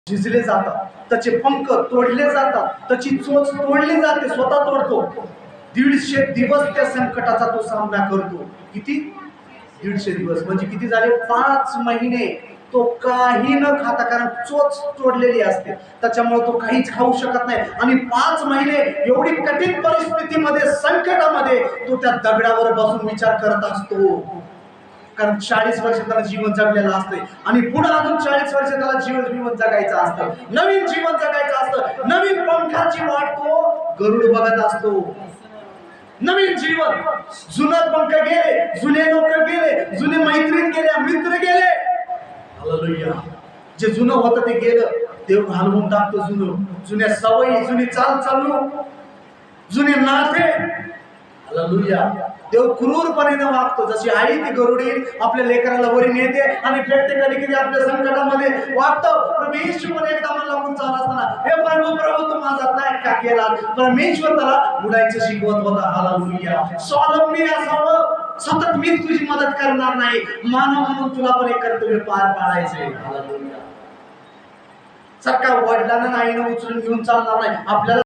झिजले जातात, त्याचे पंख तोडले जातात, त्याची चोच तोडली जाते, स्वतः तोडतो. 150 दिवस त्या संकटाचा तो सामना करतो. किती? 150 दिवस म्हणजे किती झाले? 5 महिने तो काही न खाता, कारण चोच तोडलेली असते त्याच्यामुळे तो काहीच खाऊ शकत नाही. आणि 5 महिने एवढी कठीण परिस्थितीमध्ये, संकटामध्ये तो त्या दगडावर बसून विचार करत असतो. कारण 40 वर्ष त्याला जीवन जगलेलं असते आणि पुढे अजून 40 वर्ष त्याला जीवन जगायचं असतं, नवीन जीवन जगायचं असतं. नवीन पंखाची वाट तो गरुड बघत असतो. नवीन जीवन. जुनं पंख गेले, जुने लोक गेले, जुने मैत्रीण गेले, मित्र गेले. हालेलुया. जे जुनं होतं ते गेलं, देव घालवून टाकतो जुनं. जुन्या सवयी, जुनी चालू, जुने नाते. हालेलुया. देव क्रूरपणे वागतो. जशी आई ती गरुडी आपल्या लेकराला वरी नेते आणि फेकते, कधी कधी आपल्या संकटामध्ये वागतो. परमेश्वर पण एकदा मला लागून चालत असताना, हे प्रभू तू माझा त्याग का केला? परमेश्वर त्याला उडायचं शिकवत होता. हालेलुया. स्वावलंबी असावं, सतत मी तुझी मदत करणार नाही, मानव म्हणून तुला पण एक कर्तव्य पार पाडायचंय. हालेलुया. सरकार वडिलांना आईनं उचलून घेऊन चालणार नाही. आपल्याला